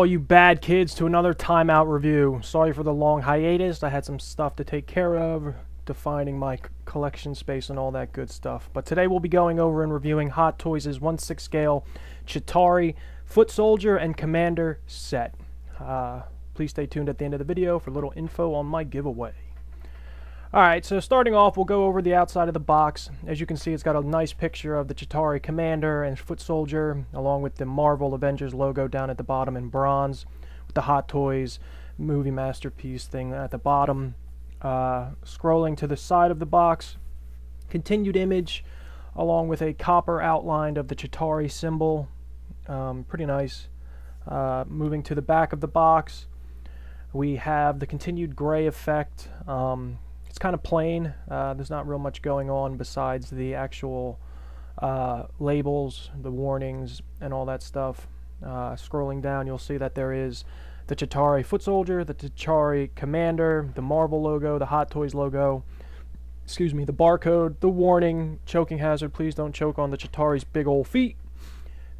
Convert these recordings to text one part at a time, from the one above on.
all you bad kids to another timeout review. Sorry for the long hiatus. I had some stuff to take care of, defining my collection space and all that good stuff. But today we'll be going over and reviewing Hot Toys' 1/6 scale Chitauri, Footsoldier, and Commander set. Please stay tuned at the end of the video for a little info on my giveaway. Alright, so starting off, we'll go over the outside of the box. As you can see, it's got a nice picture of the Chitauri Commander and Footsoldier, along with the Marvel Avengers logo down at the bottom in bronze, with the Hot Toys movie masterpiece thing at the bottom. Scrolling to the side of the box, continued image, along with a copper outline of the Chitauri symbol. Pretty nice. Moving to the back of the box, we have the continued gray effect. It's kind of plain. There's not real much going on besides the actual labels, the warnings, and all that stuff. Scrolling down, you'll see that there is the Chitauri Footsoldier, the Chitauri Commander, the Marvel logo, the Hot Toys logo, excuse me, the barcode, the warning, choking hazard, please don't choke on the Chitauri's big old feet,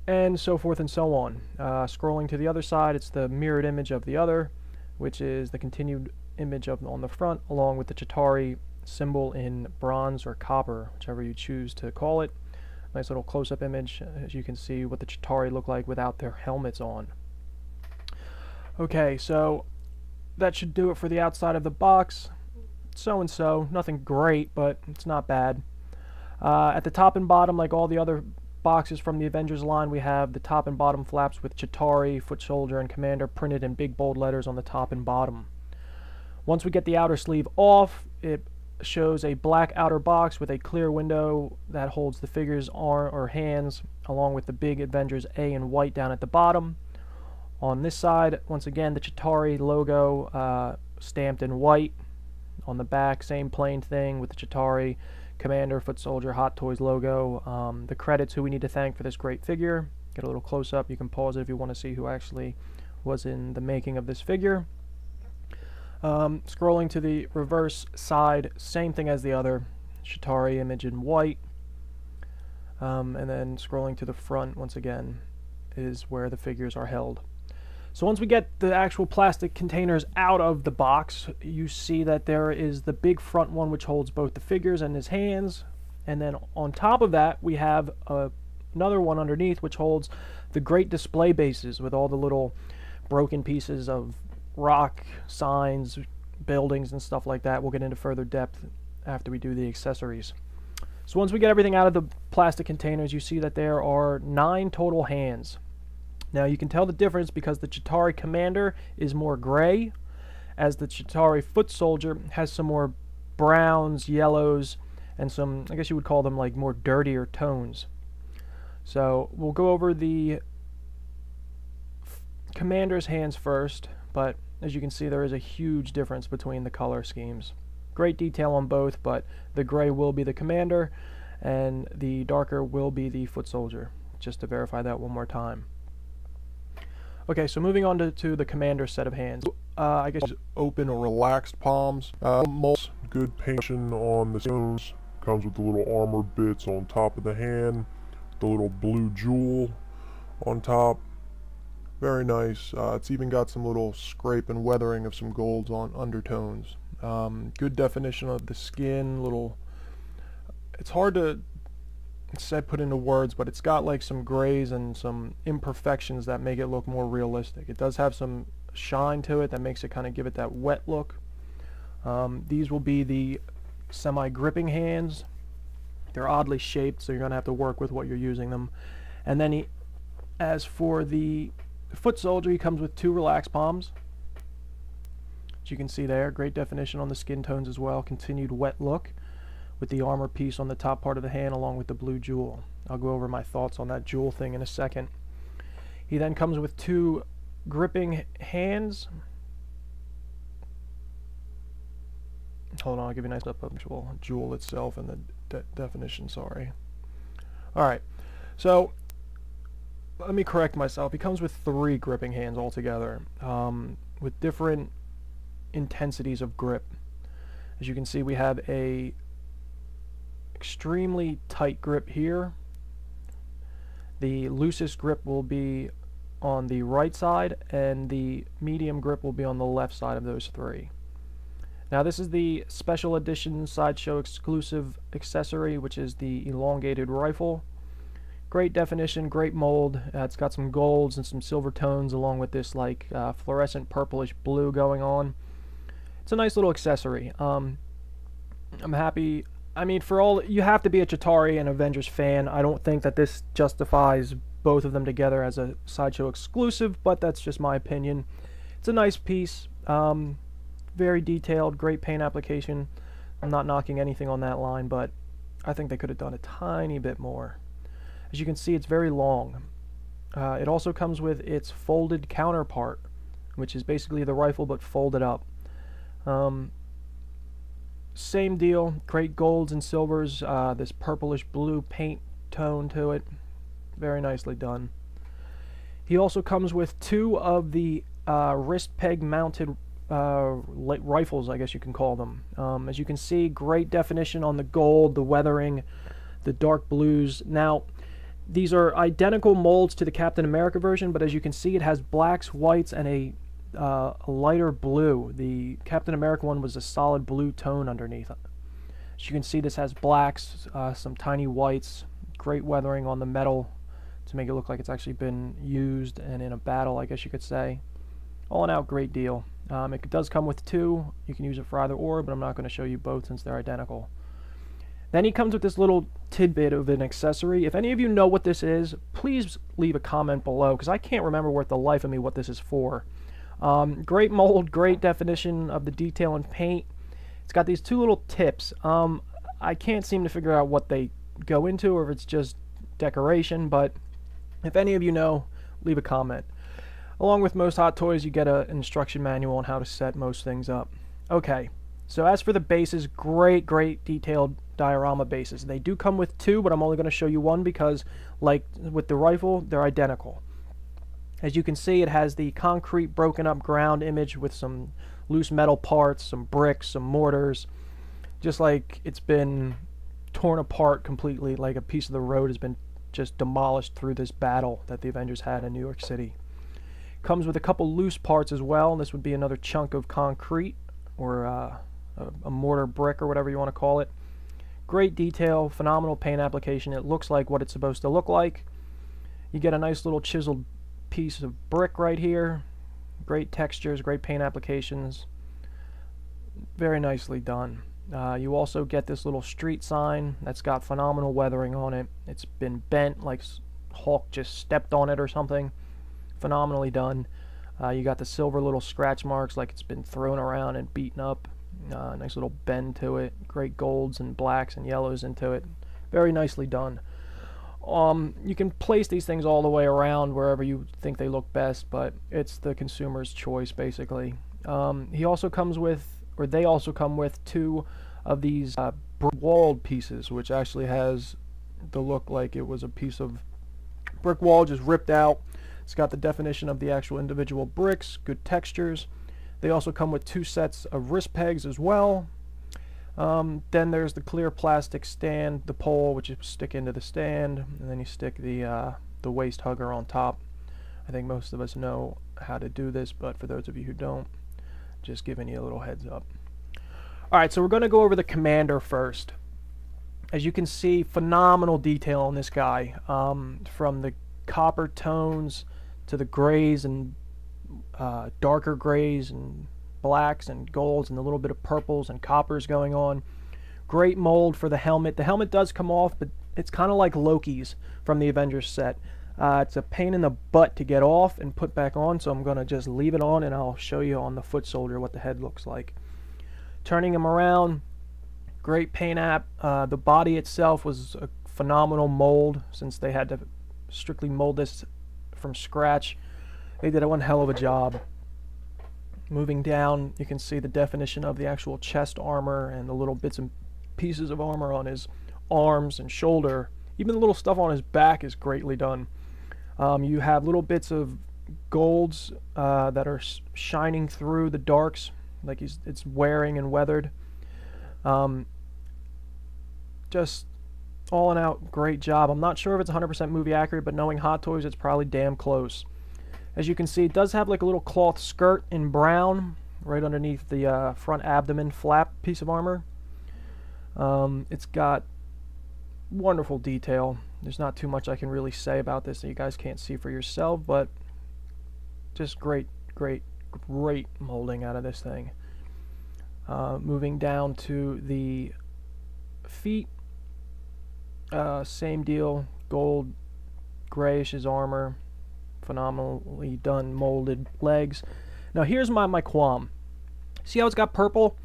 and so forth and so on. Scrolling to the other side, it's the mirrored image of the other, which is the continued image of on the front, along with the Chitauri symbol in bronze or copper, whichever you choose to call it. Nice little close-up image, as you can see what the Chitauri look like without their helmets on. Okay, so that should do it for the outside of the box. So-and-so, nothing great, but it's not bad. At the top and bottom, like all the other boxes from the Avengers line, we have the top and bottom flaps with Chitauri, Footsoldier, and Commander printed in big bold letters on the top and bottom. Once we get the outer sleeve off, it shows a black outer box with a clear window that holds the figures' arm or hands, along with the big Avengers A in white down at the bottom. On this side, once again, the Chitauri logo stamped in white. On the back, same plain thing with the Chitauri, Commander, Footsoldier, Hot Toys logo. The credits, who we need to thank for this great figure. Get a little close-up. You can pause it if you want to see who actually was in the making of this figure. Scrolling to the reverse side, same thing as the other, Chitauri image in white. And then scrolling to the front, once again, is where the figures are held. So once we get the actual plastic containers out of the box, you see that there is the big front one which holds both the figures and his hands, and then on top of that we have another one underneath which holds the great display bases with all the little broken pieces of rock, signs, buildings, and stuff like that. We'll get into further depth after we do the accessories. So once we get everything out of the plastic containers, you see that there are 9 total hands. Now you can tell the difference because the Chitauri Commander is more gray, as the Chitauri Footsoldier has some more browns, yellows, and some, I guess you would call them like more dirtier tones. So we'll go over the Commander's hands first, but as you can see there is a huge difference between the color schemes. Great detail on both, but the gray will be the Commander and the darker will be the Footsoldier, just to verify that one more time. Okay, so moving on to the Commander set of hands. I guess open or relaxed palms. Good painting on the stones. Comes with the little armor bits on top of the hand. The little blue jewel on top. Very nice. It's even got some little scrape and weathering of some golds on undertones. Good definition of the skin. It's hard to put into words, but it's got like some grays and some imperfections that make it look more realistic. It does have some shine to it that makes it kind of give it that wet look. These will be the semi-gripping hands. They're oddly shaped, so you're going to have to work with what you're using them. And then as for the Footsoldier, he comes with 2 relaxed palms. As you can see there, great definition on the skin tones as well. Continued wet look, with the armor piece on the top part of the hand along with the blue jewel. I'll go over my thoughts on that jewel thing in a second. He then comes with 2 gripping hands. Hold on, I'll give you a nice up of jewel itself and the definition, sorry. Alright, so let me correct myself. He comes with 3 gripping hands altogether, with different intensities of grip. As you can see, we have a extremely tight grip here. The loosest grip will be on the right side, and the medium grip will be on the left side of those three. Now this is the special edition Sideshow exclusive accessory, which is the elongated rifle. Great definition, great mold. It's got some golds and some silver tones along with this like fluorescent purplish blue going on. It's a nice little accessory. I'm happy. I mean, for all, you have to be a Chitauri and Avengers fan. I don't think that this justifies both of them together as a Sideshow exclusive, but that's just my opinion. It's a nice piece. Very detailed, great paint application. I'm not knocking anything on that line, but I think they could have done a tiny bit more. As you can see, it's very long. It also comes with its folded counterpart, which is basically the rifle but folded up. Same deal, great golds and silvers, this purplish blue paint tone to it. Very nicely done. He also comes with two of the wrist peg mounted rifles, I guess you can call them. As you can see, great definition on the gold, the weathering, the dark blues. Now, these are identical molds to the Captain America version, but as you can see, it has blacks, whites, and a lighter blue. The Captain America one was a solid blue tone underneath. As you can see, this has blacks, some tiny whites, great weathering on the metal to make it look like it's actually been used and in a battle, I guess you could say. All in out, great deal. It does come with two. You can use it for either or, but I'm not going to show you both since they're identical. Then he comes with this little tidbit of an accessory. If any of you know what this is, please leave a comment below, because I can't remember worth the life of me what this is for. Great mold, great definition of the detail and paint. It's got these two little tips. I can't seem to figure out what they go into or if it's just decoration, but if any of you know, leave a comment. Along with most Hot Toys, you get an instruction manual on how to set most things up. Okay, so as for the bases, great detailed diorama bases. They do come with two, but I'm only going to show you one because, like with the rifle, they're identical. As you can see, it has the concrete broken up ground image with some loose metal parts, some bricks, some mortars, just like it's been torn apart completely, like a piece of the road has been just demolished through this battle that the Avengers had in New York City. Comes with a couple loose parts as well. This would be another chunk of concrete or a mortar brick or whatever you want to call it. Great detail, phenomenal paint application. It looks like what it's supposed to look like. You get a nice little chiseled piece of brick right here. Great textures, great paint applications. Very nicely done. You also get this little street sign that's got phenomenal weathering on it. It's been bent like Hulk just stepped on it or something. Phenomenally done. You got the silver little scratch marks like it's been thrown around and beaten up. Nice little bend to it. Great golds and blacks and yellows into it. Very nicely done. You can place these things all the way around wherever you think they look best, but it's the consumer's choice basically. He also comes with, or they also come with, two of these brick-walled pieces, which actually has the look like it was a piece of brick wall just ripped out. It's got the definition of the actual individual bricks, good textures. They also come with two sets of wrist pegs as well. Then there's the clear plastic stand, the pole, which you stick into the stand, and then you stick the waist hugger on top. I think most of us know how to do this, but for those of you who don't, just giving you a little heads up. Alright, so we're going to go over the Commander first. As you can see, phenomenal detail on this guy, from the copper tones to the grays and darker grays and blacks and golds and a little bit of purples and coppers going on. Great mold for the helmet. The helmet does come off, but it's kind of like Loki's from the Avengers set. It's a pain in the butt to get off and put back on, so I'm going to just leave it on and I'll show you on the Footsoldier what the head looks like. Turning him around, great paint app. The body itself was a phenomenal mold since they had to strictly mold this from scratch. They did one hell of a job. Moving down, you can see the definition of the actual chest armor and the little bits and pieces of armor on his arms and shoulder. Even the little stuff on his back is greatly done. You have little bits of golds that are shining through the darks, like it's wearing and weathered. Just all in out, great job. I'm not sure if it's 100% movie accurate, but knowing Hot Toys, it's probably damn close. As you can see, it does have like a little cloth skirt in brown right underneath the front abdomen flap piece of armor. It's got wonderful detail. There's not too much I can really say about this that you guys can't see for yourself, but just great molding out of this thing. Moving down to the feet, same deal, gold, grayish is armor, phenomenally done molded legs. Now here's my qualm. See how it's got purple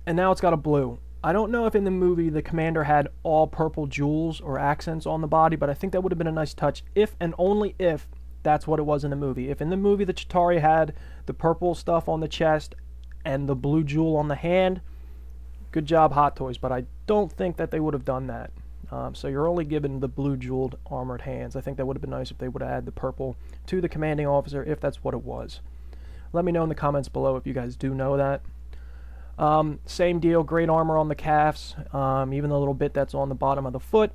and now it's got a blue. I don't know if in the movie the commander had all purple jewels or accents on the body, but I think that would have been a nice touch if and only if that's what it was in the movie. If in the movie the Chitauri had the purple stuff on the chest and the blue jewel on the hand, good job Hot Toys, but I don't think that they would have done that. So you're only given the blue jeweled armored hands. I think that would have been nice if they would have added the purple to the commanding officer, if that's what it was. Let me know in the comments below if you guys do know that. Same deal, great armor on the calves, even the little bit that's on the bottom of the foot.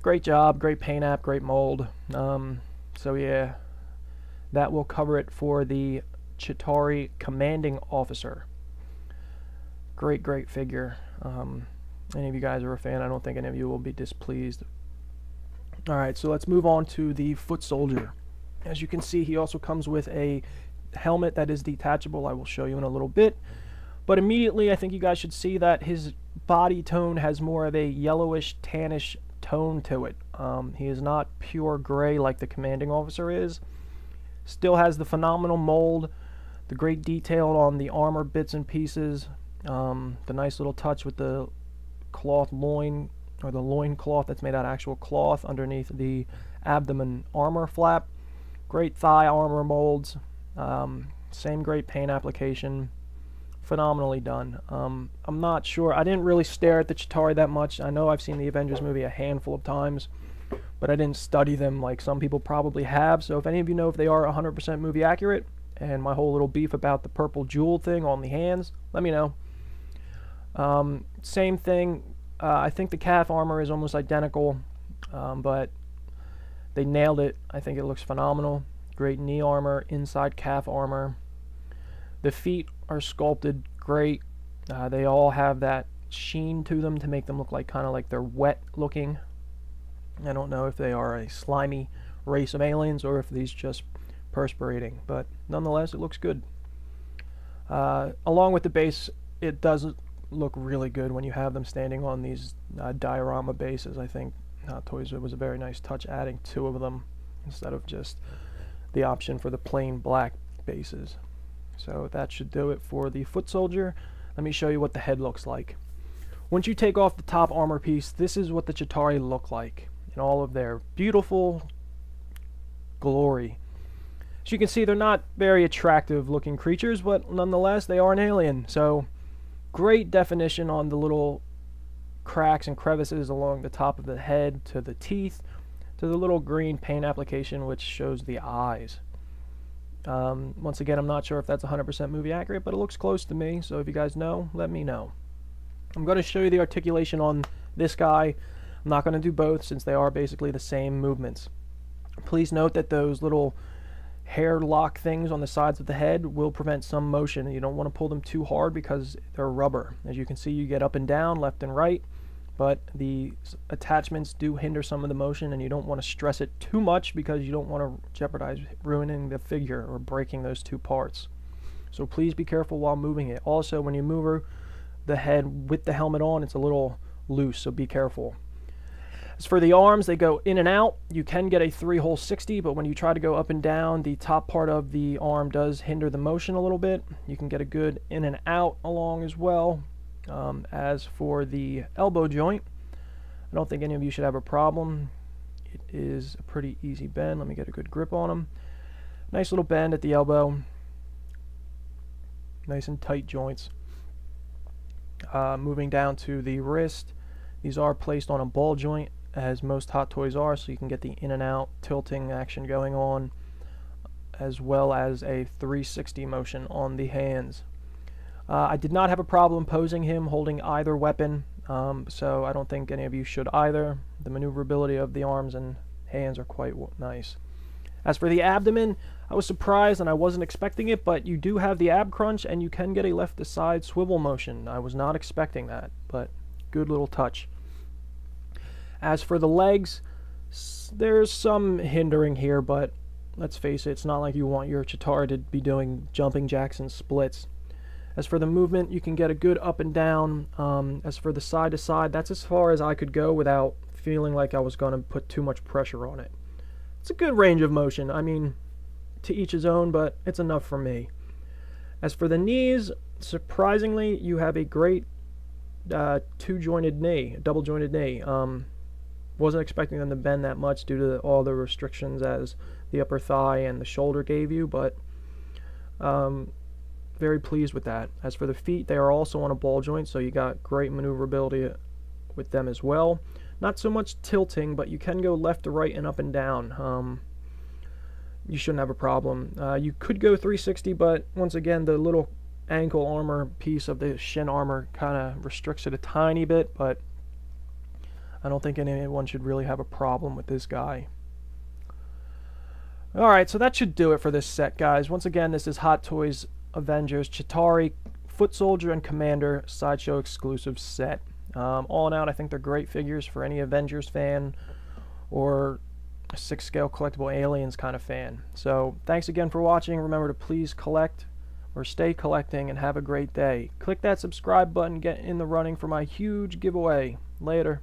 Great job, great paint app, great mold. So yeah, that will cover it for the Chitauri commanding officer. Great figure. Any of you guys are a fan, I don't think any of you will be displeased. Alright, so let's move on to the Footsoldier. As you can see, he also comes with a helmet that is detachable. I will show you in a little bit. But immediately, I think you guys should see that his body tone has more of a yellowish, tannish tone to it. He is not pure gray like the commanding officer is. Still has the phenomenal mold, the great detail on the armor bits and pieces, the nice little touch with the cloth loin, or the loin cloth that's made out of actual cloth underneath the abdomen armor flap. Great thigh armor molds, same great paint application. Phenomenally done. I'm not sure. I didn't really stare at the Chitauri that much. I know I've seen the Avengers movie a handful of times, but I didn't study them like some people probably have. So if any of you know if they are 100% movie accurate, and my whole little beef about the purple jewel thing on the hands, let me know. Same thing. I think the calf armor is almost identical, but they nailed it. I think it looks phenomenal. Great knee armor, inside calf armor. The feet are sculpted great. They all have that sheen to them to make them look like kind of like they're wet looking. I don't know if they are a slimy race of aliens or if these just perspirating, but nonetheless it looks good. Along with the base, it does look really good when you have them standing on these diorama bases. I think Hot Toys, it was a very nice touch adding two of them instead of just the option for the plain black bases. So that should do it for the Footsoldier. Let me show you what the head looks like. Once you take off the top armor piece, this is what the Chitauri look like in all of their beautiful glory. As you can see, they're not very attractive looking creatures, but nonetheless they are an alien. So great definition on the little cracks and crevices along the top of the head, to the teeth, to the little green paint application which shows the eyes. Once again, I'm not sure if that's 100% movie accurate, but it looks close to me, so if you guys know, let me know. I'm going to show you the articulation on this guy. I'm not going to do both since they are basically the same movements. Please note that those little hair lock things on the sides of the head will prevent some motion. You don't want to pull them too hard because they're rubber. As you can see, you get up and down, left and right, but the attachments do hinder some of the motion, and you don't want to stress it too much because you don't want to jeopardize ruining the figure or breaking those two parts. So please be careful while moving it. Also, when you move the head with the helmet on, it's a little loose, so be careful. As for the arms, they go in and out. You can get a 3-hole 60, but when you try to go up and down, the top part of the arm does hinder the motion a little bit. You can get a good in and out along as well. As for the elbow joint, I don't think any of you should have a problem. It is a pretty easy bend. Let me get a good grip on them. Nice little bend at the elbow. Nice and tight joints. Moving down to the wrist, these are placed on a ball joint, as most Hot Toys are, so you can get the in and out tilting action going on, as well as a 360 motion on the hands. I did not have a problem posing him holding either weapon, so I don't think any of you should either. The maneuverability of the arms and hands are quite nice. As for the abdomen, I was surprised and I wasn't expecting it, but you do have the ab crunch and you can get a left to side swivel motion. I was not expecting that, but good little touch. As for the legs, there's some hindering here, but let's face it, it's not like you want your Chitauri to be doing jumping jacks and splits. As for the movement, you can get a good up and down. As for the side to side, that's as far as I could go without feeling like I was going to put too much pressure on it. It's a good range of motion. I mean, to each his own, but it's enough for me. As for the knees, surprisingly, you have a great two-jointed knee, double-jointed knee. Wasn't expecting them to bend that much due to all the restrictions as the upper thigh and the shoulder gave you, but very pleased with that. As for the feet, they are also on a ball joint, so you got great maneuverability with them as well. Not so much tilting, but you can go left to right and up and down. You shouldn't have a problem. You could go 360, but once again, the little ankle armor piece of the shin armor kind of restricts it a tiny bit, but I don't think anyone should really have a problem with this guy. Alright, so that should do it for this set, guys. Once again, this is Hot Toys Avengers Chitauri, Footsoldier, and Commander Sideshow exclusive set. All in all, I think they're great figures for any Avengers fan or a 6-scale collectible aliens kind of fan. So thanks again for watching. Remember to please collect or stay collecting and have a great day. Click that subscribe button, get in the running for my huge giveaway. Later.